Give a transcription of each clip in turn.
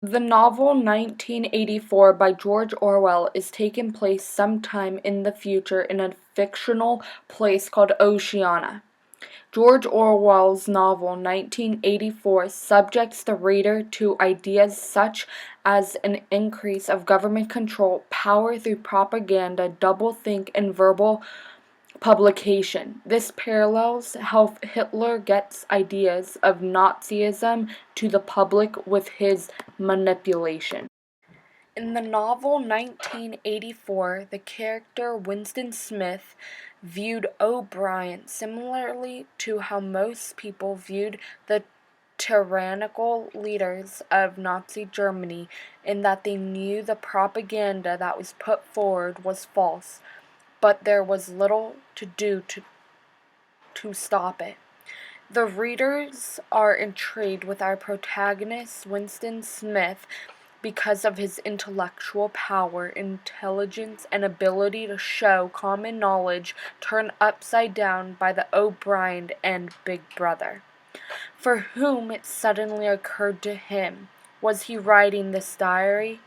The novel 1984 by George Orwell is taking place sometime in the future in a fictional place called Oceania. George Orwell's novel 1984 subjects the reader to ideas such as an increase of government control, power through propaganda, doublethink, and verbal publication. This parallels how Hitler gets ideas of Nazism to the public with his manipulation. In the novel 1984, the character Winston Smith viewed O'Brien similarly to how most people viewed the tyrannical leaders of Nazi Germany, in that they knew the propaganda that was put forward was false, but there was little to do to stop it. The readers are intrigued with our protagonist, Winston Smith, because of his intellectual power, intelligence, and ability to show common knowledge turned upside down by the O'Brien and Big Brother. For whom it suddenly occurred to him, was he writing this diary?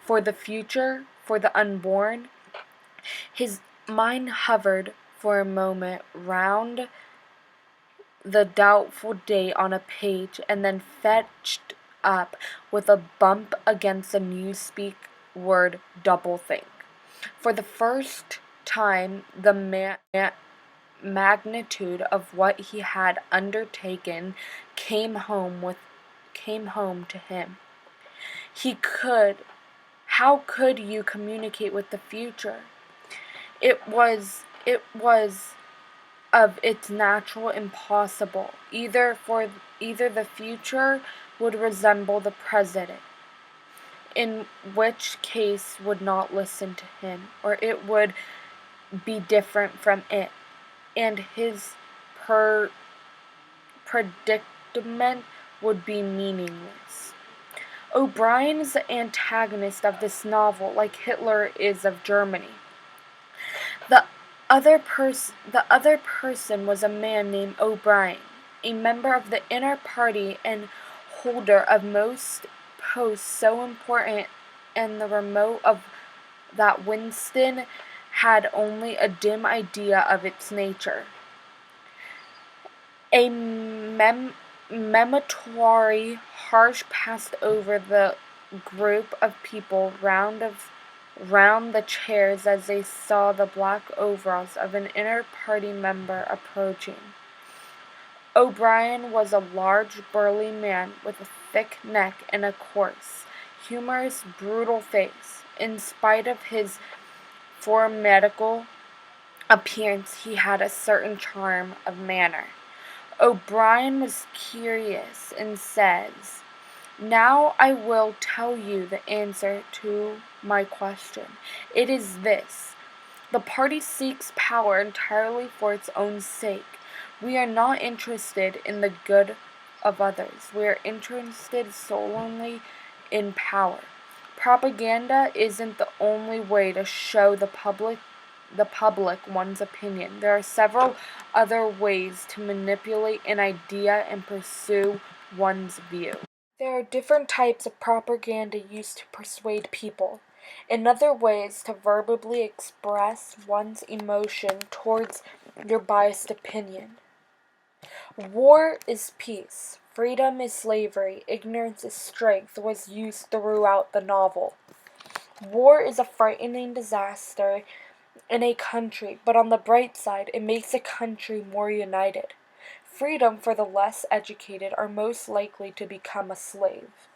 For the future? For the unborn? His mind hovered for a moment round the doubtful date on a page, and then fetched up with a bump against the newspeak word doublethink. For the first time, the magnitude of what he had undertaken came home to him. He could How could you communicate with the future? It was of its natural impossible. Either the future would resemble the present, in which case would not listen to him, or it would be different from it, and his predicament would be meaningless. O'Brien is the antagonist of this novel, like Hitler is of Germany. The the other person was a man named O'Brien, a member of the inner party and holder of most posts so important and the remote of that Winston had only a dim idea of its nature. A memoratory harsh passed over the group of people round the chairs as they saw the black overalls of an inner party member approaching. O'Brien was a large, burly man with a thick neck and a coarse, humorous, brutal face. In spite of his formidable appearance, he had a certain charm of manner. O'Brien was curious and says, "Now I will tell you the answer to my question. It is this: the party seeks power entirely for its own sake. We are not interested in the good of others. We are interested solely in power. Propaganda isn't the only way to show the public one's opinion. There are several other ways to manipulate an idea and pursue one's view. There are different types of propaganda used to persuade people. Another way is to verbally express one's emotion towards your biased opinion. War is peace. Freedom is slavery. Ignorance is strength was used throughout the novel. War is a frightening disaster in a country, but on the bright side, it makes a country more united. Freedom for the less educated are most likely to become a slave.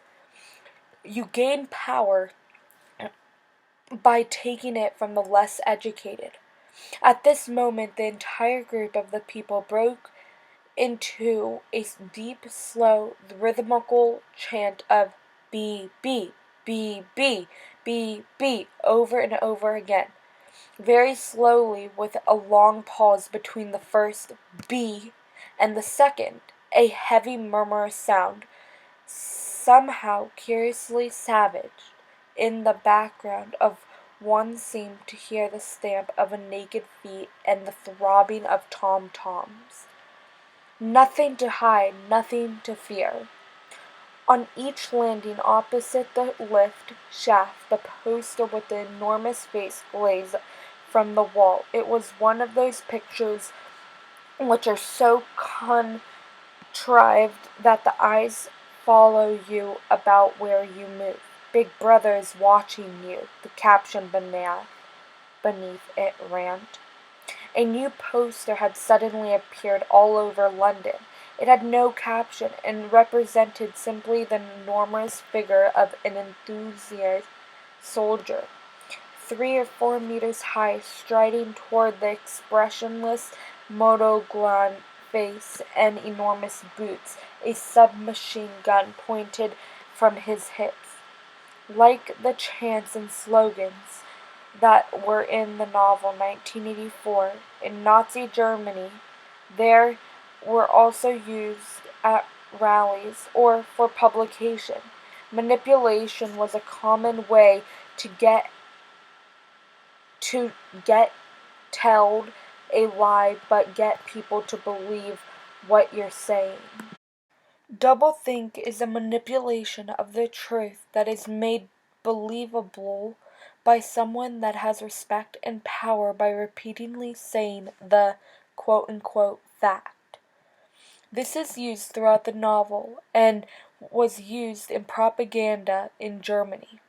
You gain power by taking it from the less educated. At this moment, the entire group of the people broke into a deep, slow, rhythmical chant of B, B, B, B, B, B, over and over again. Very slowly, with a long pause between the first B and the second, a heavy murmurous sound, somehow curiously savage. In the background of one seemed to hear the stamp of a naked feet and the throbbing of tom-toms. Nothing to hide, nothing to fear. On each landing opposite the lift shaft, the poster with the enormous face blazed from the wall. It was one of those pictures which are so contrived that the eyes follow you about where you move. Big Brother is watching you, the caption beneath it ran. A new poster had suddenly appeared all over London. It had no caption and represented simply the enormous figure of an enthusiast soldier, 3 or 4 meters high, striding toward the expressionless Motoglon face and enormous boots, a submachine gun pointed from his hips. Like the chants and slogans that were in the novel 1984, in Nazi Germany, there were also used at rallies or for publication. Manipulation was a common way to get told a lie but get people to believe what you're saying. Doublethink is a manipulation of the truth that is made believable by someone that has respect and power by repeatedly saying the quote-unquote fact. This is used throughout the novel and was used in propaganda in Germany.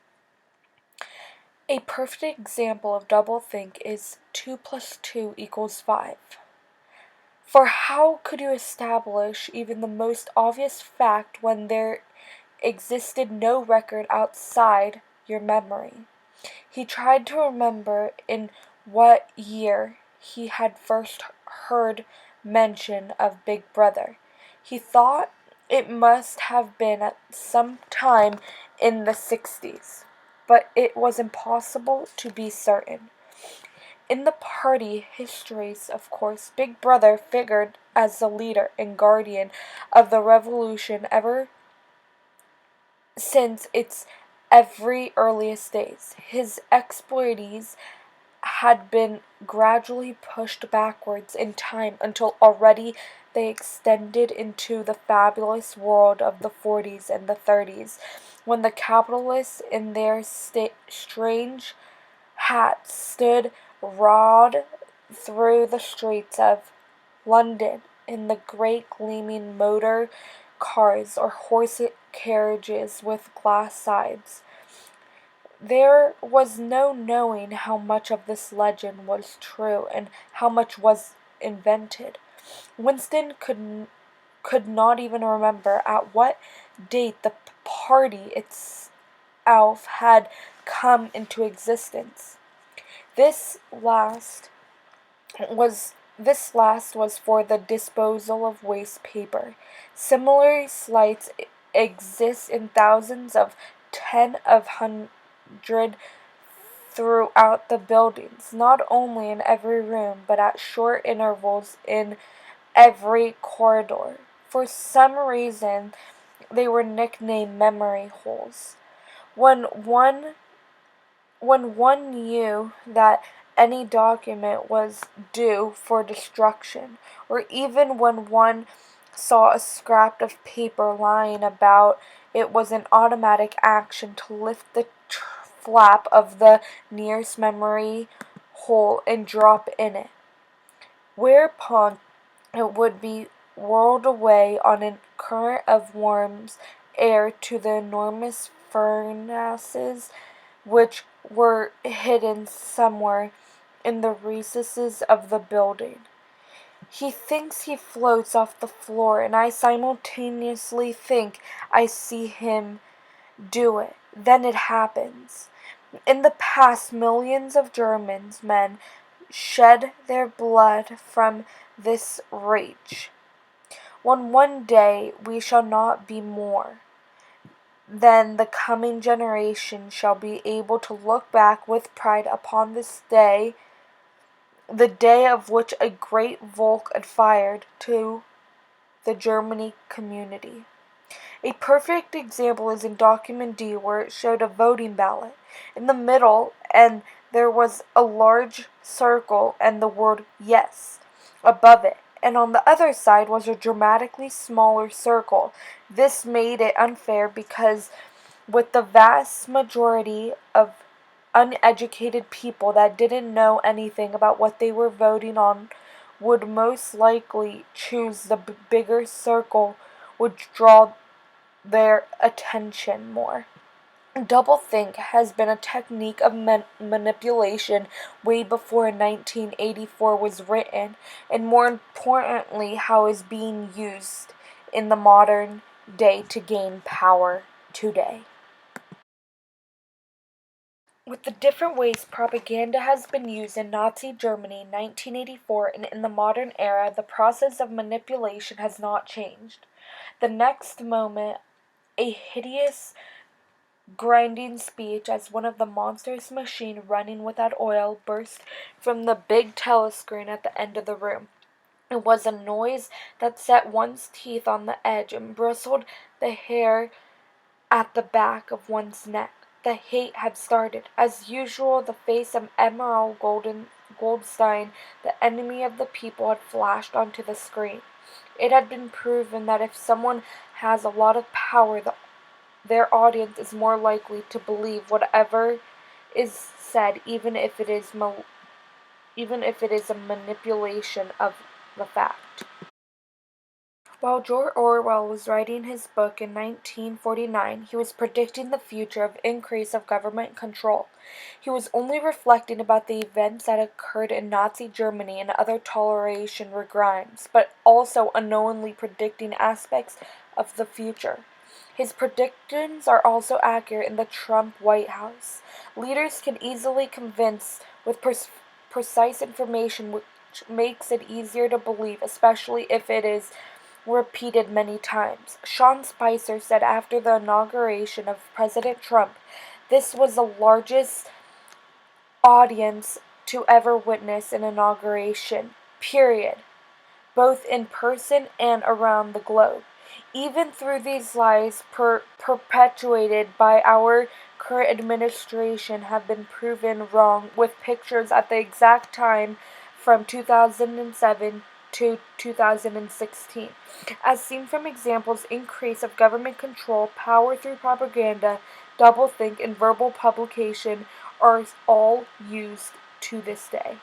A perfect example of doublethink is 2 plus 2 equals 5. For how could you establish even the most obvious fact when there existed no record outside your memory? He tried to remember in what year he had first heard mention of Big Brother. He thought it must have been at some time in the 60s, but it was impossible to be certain. In the party histories, of course, Big Brother figured as the leader and guardian of the revolution ever since its very earliest days. His exploits had been gradually pushed backwards in time until already they extended into the fabulous world of the 40s and the 30s, when the capitalists in their strange hats stood rod through the streets of London in the great gleaming motor cars or horse carriages with glass sides. There was no knowing how much of this legend was true and how much was invented. Winston could not even remember at what date the party itself had come into existence. This last was for the disposal of waste paper. Similar slights exist in thousands of hundred throughout the buildings, not only in every room, but at short intervals in every corridor. For some reason, they were nicknamed memory holes. When one when one knew that any document was due for destruction, or even when one saw a scrap of paper lying about, it was an automatic action to lift the flap of the nearest memory hole and drop in it, whereupon it would be whirled away on a current of warm air to the enormous furnaces which were hidden somewhere in the recesses of the building. He thinks he floats off the floor, and I simultaneously think I see him do it. Then it happens. In the past, millions of German men shed their blood from this rage. When one day we shall not be more, then the coming generation shall be able to look back with pride upon this day, the day of which a great Volk had fired to the Germany community. A perfect example is in document D, where it showed a voting ballot in the middle, and there was a large circle and the word yes above it, and on the other side was a dramatically smaller circle. This made it unfair because, with the vast majority of uneducated people that didn't know anything about what they were voting on, would most likely choose the bigger circle, would draw their attention more. Doublethink has been a technique of manipulation way before 1984 was written, and more importantly, how it's being used in the modern day to gain power today. With the different ways propaganda has been used in Nazi Germany 1984 and in the modern era, the process of manipulation has not changed. The next moment, a hideous grinding speech as one of the monstrous machine running without oil burst from the big telescreen at the end of the room. It was a noise that set one's teeth on the edge and bristled the hair at the back of one's neck. The hate had started. As usual, the face of Emerald Goldstein, the enemy of the people, had flashed onto the screen. It had been proven that if someone has a lot of power, their audience is more likely to believe whatever is said, even if it is a manipulation of the fact. While George Orwell was writing his book in 1949, he was predicting the future of increase of government control. He was only reflecting about the events that occurred in Nazi Germany and other toleration regimes, but also unknowingly predicting aspects of the future. His predictions are also accurate in the Trump White House. Leaders can easily convince with precise information, which makes it easier to believe, especially if it is repeated many times. Sean Spicer said after the inauguration of President Trump, "This was the largest audience to ever witness an inauguration, period, both in person and around the globe. Even through these lies perpetuated by our current administration have been proven wrong with pictures at the exact time from 2007 to 2016. As seen from examples, increase of government control, power through propaganda, doublethink, and verbal publication are all used to this day."